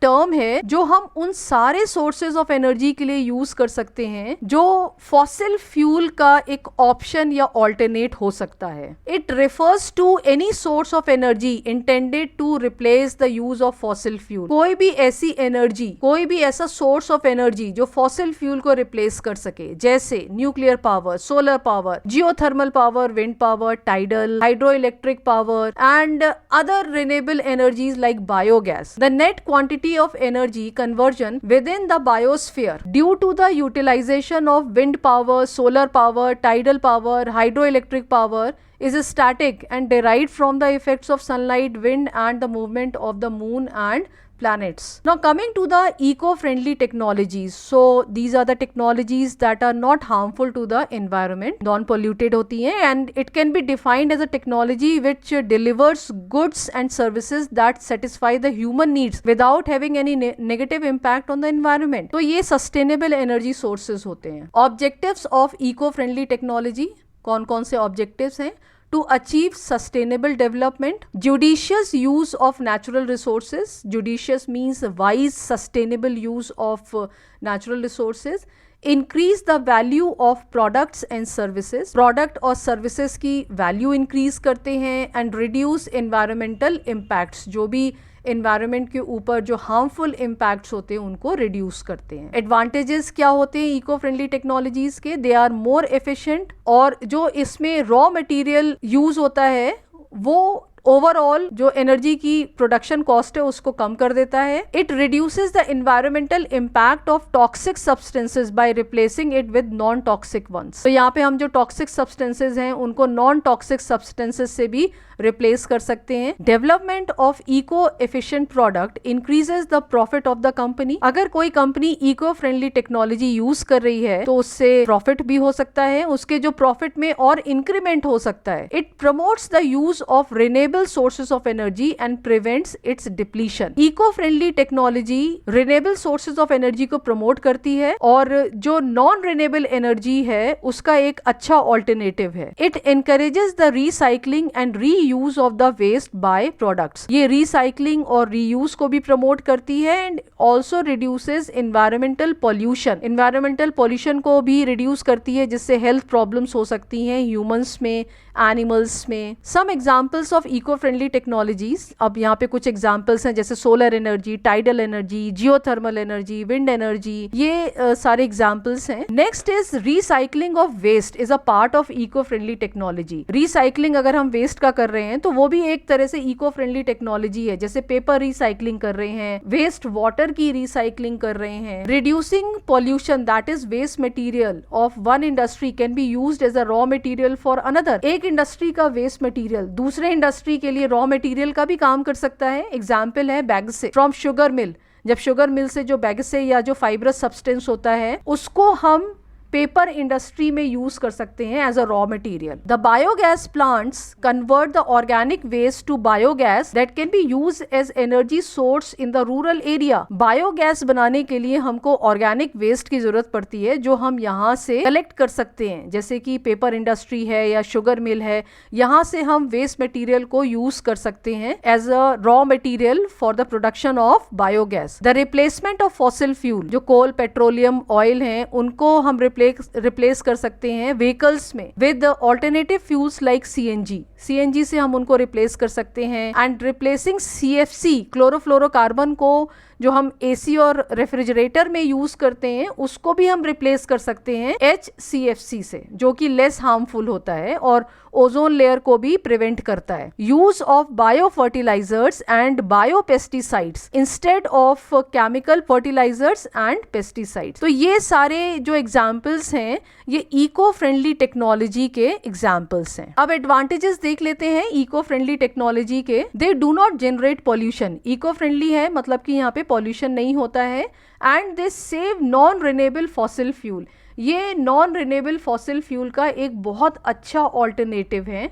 टर्म है जो हम उन सारे sources of energy के लिए use कर सकते हैं जो fossil fuel का एक option या alternate हो सकता है. It refers to any source of energy intended to replace the use of fossil fuel. कोई भी ऐसी energy, कोई भी ऐसा source of energy जो fossil fuel को replace कर सके, जैसे nuclear power, solar power, geothermal power, wind power, tidal, hydroelectric power and other renewable energies like biogas. The net quantity of energy conversion within the biosphere due to the utilization of wind power, solar power, tidal power, hydroelectric power is static and derived from the effects of sunlight, wind and the movement of the moon and planets. Now coming to the eco-friendly technologies. So these are the technologies that are not harmful to the environment, non-polluted होती हैं and it can be defined as a technology which delivers goods and services that satisfy the human needs without having any negative impact on the environment. तो ये sustainable energy sources होते हैं. Objectives of eco-friendly technology. कौन कौन से objectives हैं? To achieve sustainable development, judicious use of natural resources. Judicious means wise, sustainable use of natural resources. Increase the value of products and services. Product और services की value increase करते हैं and reduce environmental impacts. जो भी एनवायरनमेंट के ऊपर जो हार्मफुल इम्पैक्ट्स होते हैं उनको रिड्यूस करते हैं. एडवांटेजेस क्या होते हैं इको फ्रेंडली टेक्नोलॉजीज के? दे आर मोर एफिशिएंट और जो इसमें रॉ मटेरियल यूज होता है वो ओवरऑल जो एनर्जी की प्रोडक्शन कॉस्ट है उसको कम कर देता है. It reduces the environmental impact of toxic substances by replacing it with non toxic ones. तो यहाँ पे हम जो टॉक्सिक सब्सटेंसेस हैं उनको नॉन टॉक्सिक सब्सटेंसेस से भी रिप्लेस कर सकते हैं. Development of eco efficient product increases the profit of the company. अगर कोई company eco friendly technology use कर रही है तो उससे प्रॉफिट भी हो सकता है, उसके जो प्रॉफिट में और इंक्रीमेंट हो सकता है. It promotes the use of renewable renewable sources of energy and prevents its depletion. Eco-friendly technology renewable sources of energy को promote करती है और जो non-renewable energy है उसका एक अच्छा alternative है. It encourages the recycling and reuse of the waste by products. ये recycling और reuse को भी promote करती है and also reduces environmental pollution. Environmental pollution को भी reduce करती है जिससे health problems हो सकती हैं humans में, animals में. Some examples of eco-friendly technologies. अब यहाँ पे कुछ examples हैं जैसे solar energy, tidal energy, geothermal energy, wind energy. ये सारे examples हैं. Next is recycling of waste is a part of eco-friendly technology. Recycling अगर हम waste का कर रहे हैं तो वो भी एक तरह से eco-friendly technology है. जैसे paper recycling कर रहे हैं, waste water की recycling कर रहे हैं. Reducing pollution, that is waste material of one industry can be used as a raw material for another. एक इंडस्ट्री का वेस्ट मटेरियल दूसरे इंडस्ट्री के लिए रॉ मटेरियल का भी काम कर सकता है. एग्जाम्पल है बैगसे फ्रॉम शुगर मिल. जब शुगर मिल से जो बैगसे या जो फाइब्रस सब्सटेंस होता है उसको हम पेपर इंडस्ट्री में यूज कर सकते हैं as a raw material. The biogas plants convert the organic waste to biogas that can be use as energy source in the rural area. Biogas बनाने के लिए हमको ऑर्गेनिक वेस्ट की जरूरत पड़ती है जो हम यहाँ से कलेक्ट कर सकते हैं. जैसे कि पेपर इंडस्ट्री है या शुगर मिल है, यहाँ से हम वेस्ट मटेरियल को यूज कर सकते हैं as a raw material for the production of biogas. The replacement of fossil fuel, जो कोल, पेट्रोलियम, ऑयल हैं, उनको हम रिप्लेस कर सकते हैं व्हीकल्स में with alternative fuels like CNG से हम उनको रिप्लेस कर सकते हैं. एंड रिप्लेसिंग सीएफसी, क्लोरोफ्लोरोकार्बन को जो हम एसी और रेफ्रिजरेटर में यूज करते हैं उसको भी हम रिप्लेस कर सकते हैं HCFC से, जो कि लेस हार्मफुल होता है और ओजोन लेयर को भी प्रिवेंट करता है. Use of bio fertilisers and bio pesticides instead of chemical fertilisers and pesticides. तो ये सारे जो एग्जाम्पल्स हैं ये इको फ्रेंडली टेक्नोलॉजी के एग्जाम्पल्स हैं. अब एडवांटेजेस देख लेते हैं इको फ्रेंडली टेक्नोलॉजी के. They do not generate pollution. Eco friendly है मतलब कि यहाँ पे पॉल्यूशन नहीं होता है. And they save non renewable fossil fuel. ये नॉन रिन्यूएबल फॉसिल फ्यूल का एक बहुत अच्छा ऑल्टरनेटिव है.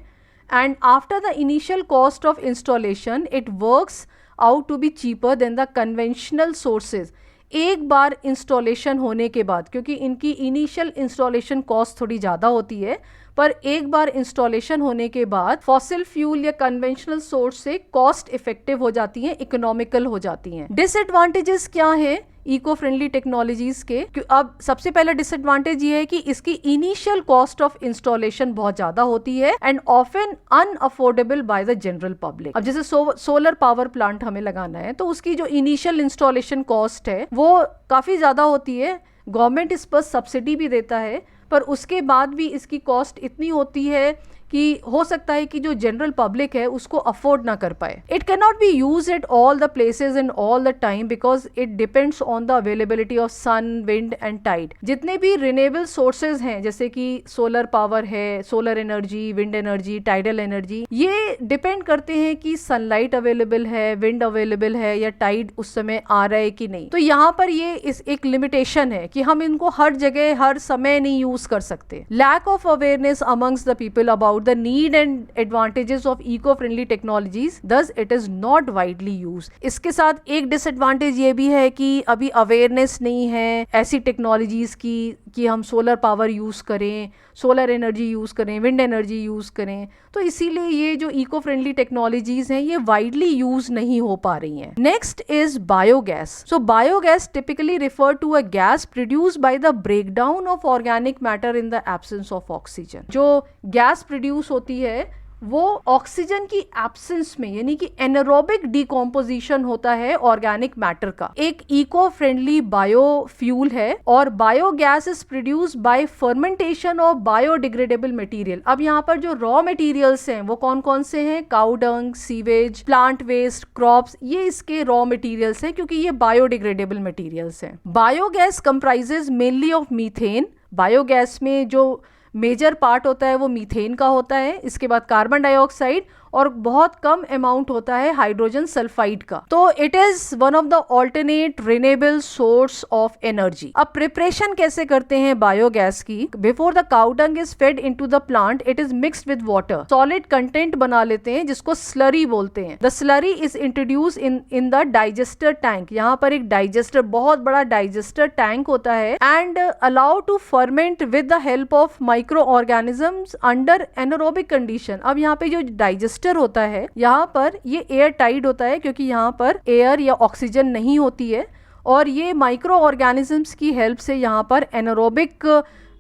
And after the initial cost of installation it works out to be cheaper than the conventional sources. एक बार इंस्टॉलेशन होने के बाद, क्योंकि इनकी इनिशियल इंस्टॉलेशन कॉस्ट थोड़ी ज़्यादा होती है, पर एक बार इंस्टॉलेशन होने के बाद फॉसिल फ्यूल या कन्वेंशनल सोर्स से कॉस्ट इफेक्टिव हो जाती हैं, इकोनॉमिकल हो जाती हैं. डिसएडवांटेजेस क्या है इको फ्रेंडली टेक्नोलॉजीज के? अब सबसे पहला डिसएडवांटेज ये है कि इसकी इनिशियल कॉस्ट ऑफ इंस्टॉलेशन बहुत ज्यादा होती है and often unaffordable by the general public. अब जैसे सोलर पावर प्लांट हमें लगाना है तो उसकी जो इनिशियल इंस्टॉलेशन कॉस्ट है वो काफी ज्यादा होती है. गवर्नमेंट इस पर सब्सिडी भी देता है, पर उसके बाद भी इसकी कॉस्ट इतनी होती है कि हो सकता है कि जो जनरल पब्लिक है उसको अफोर्ड ना कर पाए. It can not be use at all the places in all the time because it depends on the availability of sun, wind and tide. जितने भी रिन्यूएबल सोर्सेज हैं जैसे कि सोलर पावर है, solar energy, wind energy, tidal energy, ये डिपेंड करते हैं कि सनलाइट अवेलेबल है, विंड अवेलेबल है या टाइड उस समय आ रहा है कि नहीं. तो यहाँ पर ये एक लिमिटेशन है कि हम इनको हर जगह हर समय नहीं यूज कर सकते. Lack of awareness amongst the people about the need and advantages of eco-friendly technologies, thus it is not widely used. इसके साथ एक डिसएडवांटेज ये भी है कि अभी अवेयरनेस नहीं है ऐसी टेक्नोलॉजीज की कि हम सोलर पावर यूज करें, सोलर एनर्जी यूज करें, विंड एनर्जी यूज करें. तो इसीलिए ये जो इको फ्रेंडली टेक्नोलॉजीज हैं ये वाइडली यूज नहीं हो पा रही हैं. Next is biogas. So biogas typically refer to a gas produced by the breakdown of organic matter in the absence of oxygen. जो गैस प्रोड्यूस होती है वो ऑक्सीजन की एब्सेंस में, यानी कि एनारोबिक डिकम्पोजिशन होता है ऑर्गेनिक मैटर का. एक इको फ्रेंडली बायोफ्यूल है और biogas is produced by fermentation of biodegradable material. अब यहाँ पर जो रॉ मटेरियल्स हैं वो कौन कौन से हैं? Cow dung, sewage, plant waste, crops, ये इसके रॉ मटेरियल्स हैं क्योंकि ये बायोडिग्रेडेबल मटेरियल्स हैं. Biogas comprises mainly of methane. Biogas में जो मेजर पार्ट होता है वो मीथेन का होता है. इसके बाद कार्बन डाइऑक्साइड और बहुत कम अमाउंट होता है हाइड्रोजन सल्फाइड का। तो it is one of the alternate renewable source of energy. अब प्रिपरेशन कैसे करते हैं बायोगैस की? Before the cow dung is fed into the plant, it is mixed with water, solid content बना लेते हैं जिसको स्लरी बोलते हैं। The slurry is introduce in the digester tank. यहाँ पर एक डाइजेस्टर, बहुत बड़ा डाइजेस्टर टैंक होता है, and allow to ferment with the help of micro organisms under anaerobic condition. अब यहाँ पे जो डाइजेस्टर होता है, यहाँ पर ये एयर टाइट होता है क्योंकि यहाँ पर एयर या ऑक्सीजन नहीं होती है, और ये माइक्रो ऑर्गेनिजम्स की हेल्प से यहाँ पर एनारोबिक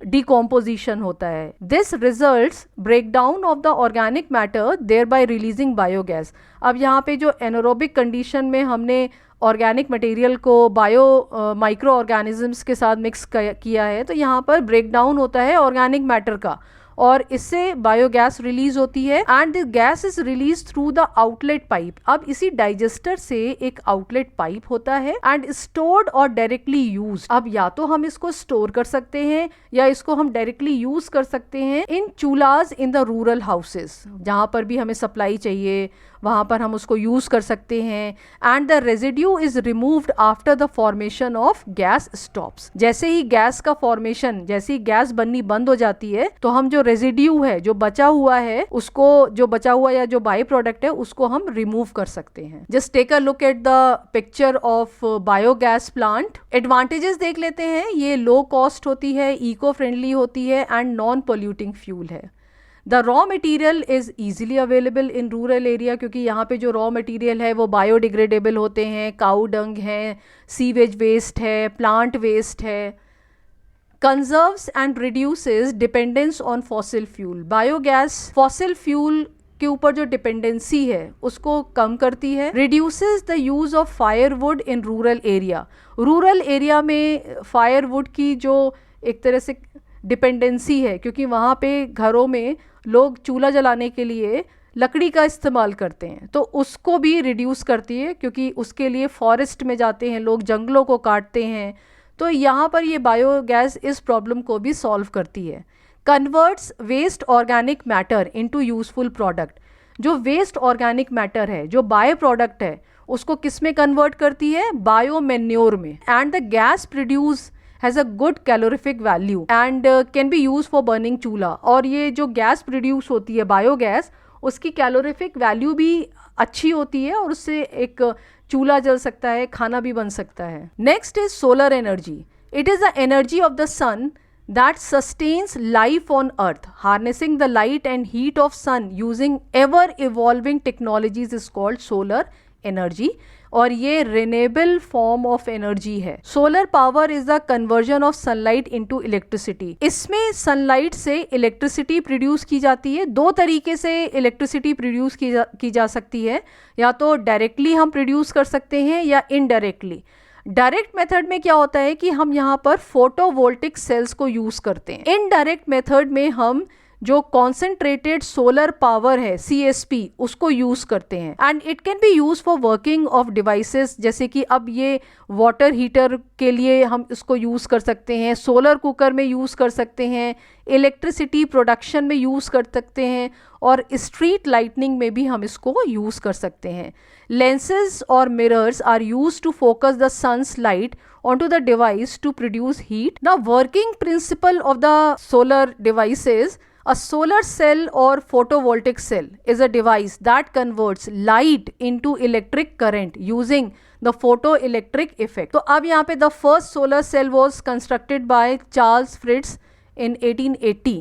डिकम्पोजिशन होता है। This results breakdown of the organic matter, thereby releasing biogas. अब यहाँ पे जो एनारोबिक कंडीशन में हमने ऑर्गेनिक मटेरियल को माइक्रो ऑर्गेनिजम्स के साथ मिक्स किया है, तो यहाँ पर ब्रेकडाउन होता है ऑर्गेनिक मैटर का, और इससे बायोगैस रिलीज होती है, and this gas is release through the outlet pipe. अब इसी डाइजेस्टर से एक आउटलेट पाइप होता है, एंड स्टोर्ड और डायरेक्टली यूज। अब या तो हम इसको स्टोर कर सकते हैं या इसको हम डायरेक्टली यूज कर सकते हैं इन चूल्हाज इन द रूरल हाउसेस। जहां पर भी हमें सप्लाई चाहिए वहां पर हम उसको यूज कर सकते हैं, and the residue is removed after the formation of gas stops. जैसे ही गैस का फॉर्मेशन, जैसे ही गैस बननी बंद हो जाती है, तो हम जो रेजिड्यू है, जो बचा हुआ है, उसको, जो बचा हुआ या जो बाई प्रोडक्ट है, उसको हम रिमूव कर सकते हैं। Just take a look at the picture of biogas plant. Advantages देख लेते हैं। ये लो कॉस्ट होती है, इको फ्रेंडली होती है, एंड नॉन पोल्यूटिंग फ्यूल है। The raw material is easily available in rural area, क्योंकि यहाँ पे जो रॉ मटेरियल है वो बायोडिग्रेडेबल होते हैं। काऊ डंग है, सीवेज वेस्ट है, प्लांट वेस्ट है। Conserves and reduces dependence on fossil fuel. Biogas fossil fuel के ऊपर जो डिपेंडेंसी है उसको कम करती है। Reduces the use of firewood in rural area. Rural area में फायरवुड की जो एक तरह से डिपेंडेंसी है, क्योंकि वहाँ पे घरों में लोग चूल्हा जलाने के लिए लकड़ी का इस्तेमाल करते हैं, तो उसको भी रिड्यूस करती है, क्योंकि उसके लिए फॉरेस्ट में जाते हैं लोग, जंगलों को काटते हैं। तो यहाँ पर ये बायोगैस इस प्रॉब्लम को भी सॉल्व करती है। Converts waste organic matter into useful product. जो वेस्ट ऑर्गेनिक मैटर है, जो बाय प्रोडक्ट है, उसको किस में कन्वर्ट करती है? बायो मैन्योर में। And the gas produce has a good calorific value and can be use for burning चूल्हा। और ये जो गैस प्रोड्यूस होती है बायोगैस, उसकी कैलोरिफिक वैल्यू भी अच्छी होती है, और उससे एक चूल्हा जल सकता है, खाना भी बन सकता है। Next is solar energy. It is the energy of the sun that sustains life on earth. Harnessing the light and heat of sun using ever evolving technologies is called solar energy, और ये renewable form of energy है। Solar power is the conversion of sunlight into electricity. इसमें sunlight से electricity produce की जाती है। दो तरीके से electricity produce की जा सकती है, या तो directly हम produce कर सकते हैं या indirectly। डायरेक्ट मेथड में क्या होता है कि हम यहाँ पर फोटोवोल्टिक सेल्स को यूज करते हैं। इनडायरेक्ट मेथड में हम जो कॉन्सेंट्रेटेड सोलर पावर है CSP, उसको यूज करते हैं, and it can be use for working of devices. जैसे कि अब ये वाटर हीटर के लिए हम इसको यूज कर सकते हैं, सोलर कुकर में यूज कर सकते हैं, इलेक्ट्रिसिटी प्रोडक्शन में यूज कर सकते हैं, और स्ट्रीट लाइटनिंग में भी हम इसको यूज कर सकते हैं। Lenses or mirrors are used to focus the sun's light onto the device to produce heat. The working principle of the solar device is a solar cell or photovoltaic cell is a device that converts light into electric current using the photoelectric effect. तो अब यहाँ पे the first solar cell was constructed by Charles Fritz in 1880.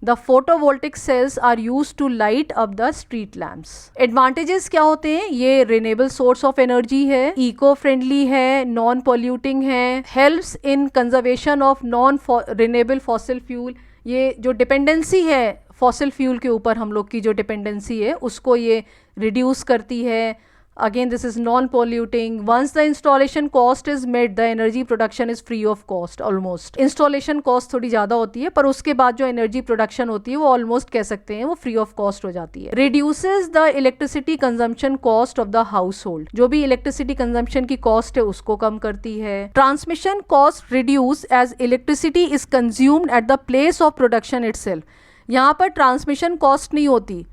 The photovoltaic cells are used to light up the street lamps. Advantages क्या होते हैं? ये renewable source of energy है, eco friendly है, non polluting है, helps in conservation of non renewable fossil fuel. ये जो dependency है fossil fuel के ऊपर हम लोग की जो dependency है, उसको ये reduce करती है। Again, this is non-polluting. Once the installation cost is met, the energy production is free of cost almost. Installation cost थोड़ी ज़्यादा होती है, पर उसके बाद जो energy production होती है वो almost कह सकते हैं वो free of cost हो जाती है। Reduces the electricity consumption cost of the household. जो भी electricity consumption की cost है उसको कम करती है। Transmission cost reduce as electricity is consumed at the place of production itself. यहाँ पर transmission cost नहीं होती,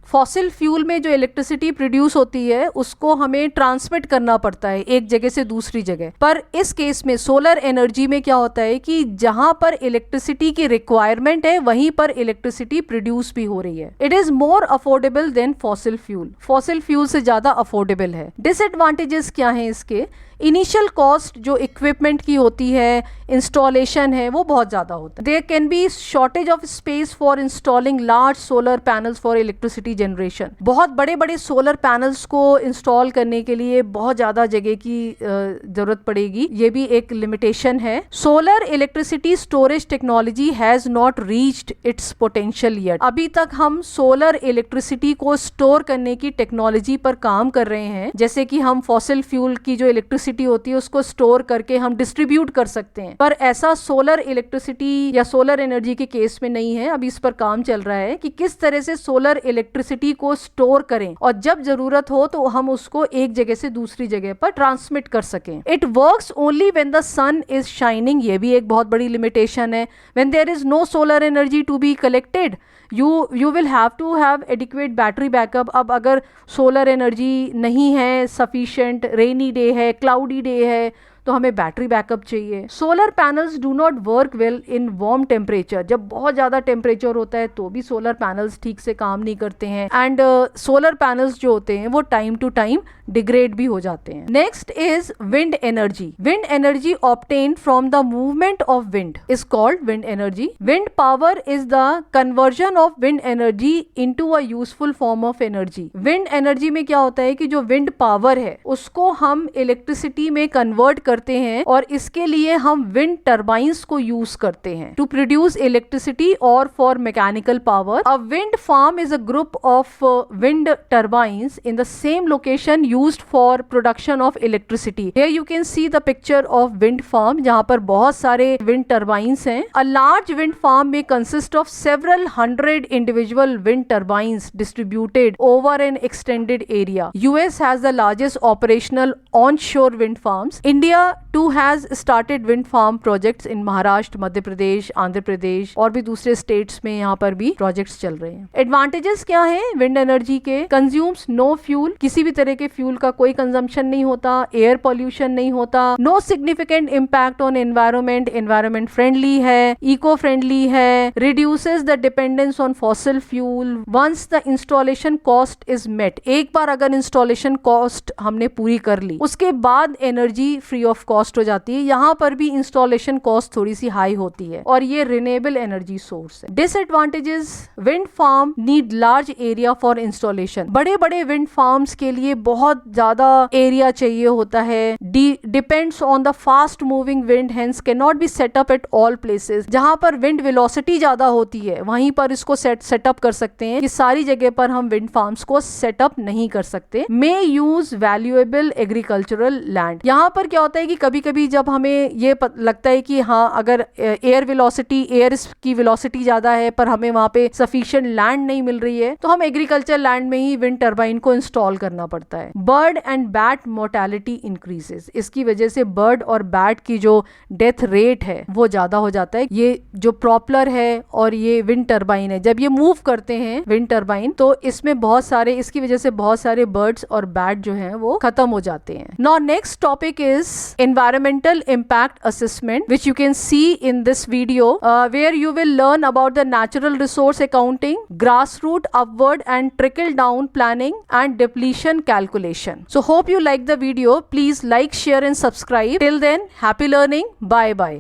फॉसिल फ्यूल में जो इलेक्ट्रिसिटी प्रोड्यूस होती है उसको हमें ट्रांसमिट करना पड़ता है एक जगह से दूसरी जगह, पर इस केस में सोलर एनर्जी में क्या होता है कि जहां पर इलेक्ट्रिसिटी की रिक्वायरमेंट है वहीं पर इलेक्ट्रिसिटी प्रोड्यूस भी हो रही है। It is more affordable than fossil fuel, fossil fuel से ज्यादा अफोर्डेबल है। डिसएडवांटेजेस क्या हैं इसके? इनिशियल कॉस्ट जो इक्विपमेंट की होती है, इंस्टॉलेशन है, वो बहुत ज़्यादा होता है। There can be shortage of space for installing large solar panels for electricity generation. बहुत बड़े बड़े सोलर पैनल्स को इंस्टॉल करने के लिए बहुत ज़्यादा जगह की ज़रूरत पड़ेगी, ये भी एक लिमिटेशन है। Solar electricity storage technology has not reached it's potential yet. अभी तक हम सोलर इलेक्ट्रिसिटी को स्टोर करने की टेक्नोलॉजी पर काम कर रहे हैं, जैसे कि हम फॉसिल फ्यूल की जो इलेक्ट्रिसिटी होती है उसको स्टोर करके हम डिस्ट्रीब्यूट कर सकते हैं, पर ऐसा सोलर इलेक्ट्रिसिटी या सोलर एनर्जी के केस में नहीं है। अभी इस पर काम चल रहा है कि किस तरह से सोलर इलेक्ट्रिसिटी को स्टोर करें और जब जरूरत हो तो हम उसको एक जगह से दूसरी जगह पर ट्रांसमिट कर सकें। It works only when the sun is shining, ये भी एक बहुत बड़ी लिमिटेशन है। When there is no solar energy to be collected you will have to have adequate battery backup। अब अगर सोलर एनर्जी नहीं है, सफिशिएंट रेनी डे है, क्लाउडी डे है, तो हमें बैटरी बैकअप चाहिए। Solar panels do not work well in warm temperature. जब बहुत ज़्यादा टेम्परेचर होता है तो भी सोलर पैनल्स ठीक से काम नहीं करते हैं, एंड सोलर पैनल्स जो होते हैं वो टाइम टू टाइम डिग्रेड भी हो जाते हैं। Next is wind energy. Wind energy obtain from the movement of wind is called wind energy. Wind power is the conversion of wind energy into a useful form of energy. Wind energy में क्या होता है कि जो विंड पावर है उसको हम इलेक्ट्रिसिटी में कन्वर्ट करते हैं, और इसके लिए हम विंड टर्बाइंस को यूज करते हैं टू प्रोड्यूस इलेक्ट्रिसिटी और for mechanical power. A wind farm is a group of wind turbines in the same location used for production of electricity. Here you can see the picture of wind farm जहाँ पर बहुत सारे wind turbines हैं। A large wind farm may consist of several hundred individual wind turbines distributed over an extended area. US has the largest operational onshore wind farms. India too has started wind farm projects in Maharashtra, Madhya Pradesh, Andhra Pradesh और भी दूसरे states में यहाँ पर भी projects चल रहे हैं। Advantages क्या हैं wind energy के? Consumes no fuel, किसी भी तरह के फ्यूल का कोई कंजम्पशन नहीं होता, एयर पॉल्यूशन नहीं होता, no significant impact on environment, environment friendly है, इको फ्रेंडली है, reduces the dependence on fossil fuel. Once the installation cost is met, एक बार अगर इंस्टॉलेशन कॉस्ट हमने पूरी कर ली उसके बाद एनर्जी फ्री ऑफ कॉस्ट हो जाती है। यहाँ पर भी इंस्टॉलेशन कॉस्ट थोड़ी सी हाई होती है और ये रिन्यूएबल एनर्जी सोर्स है। Disadvantages, wind farm need large area for installation. बड़े बड़े विंड फार्म्स के लिए बहुत ज्यादा एरिया चाहिए होता है। Depends on the fast moving wind, hence can not be setup at all places. जहां पर विंड वेलोसिटी ज्यादा होती है वहीं पर इसको सेटअप कर सकते हैं, कि सारी जगह पर हम विंड फार्म्स को सेटअप नहीं कर सकते। मे यूज वैल्यूएबल एग्रीकल्चरल लैंड। यहाँ पर क्या होता है कि कभी कभी जब हमें ये लगता है कि हाँ अगर एयर की वेलोसिटी ज्यादा है पर हमें वहां पे सफिशिएंट लैंड नहीं मिल रही है, तो हम एग्रीकल्चर लैंड में ही विंड टर्बाइन को इंस्टॉल करना पड़ता है। Bird and bat mortality increases, इसकी वजह से बर्ड और बैट की जो डेथ रेट है वो ज्यादा हो जाता है। ये जो प्रॉपलर है और ये विंड टर्बाइन है, जब ये मूव करते हैं विंड टर्बाइन तो इसमें इसकी वजह से बहुत सारे बर्ड्स और बैट जो हैं वो खत्म हो जाते हैं। Now next topic is environmental impact assessment, which you can see in this video, where you will learn about the natural resource accounting, grass root upward and trickle down planning and depletion calculation. So hope you like the video. Please like, share and subscribe. Till then, happy learning. Bye bye.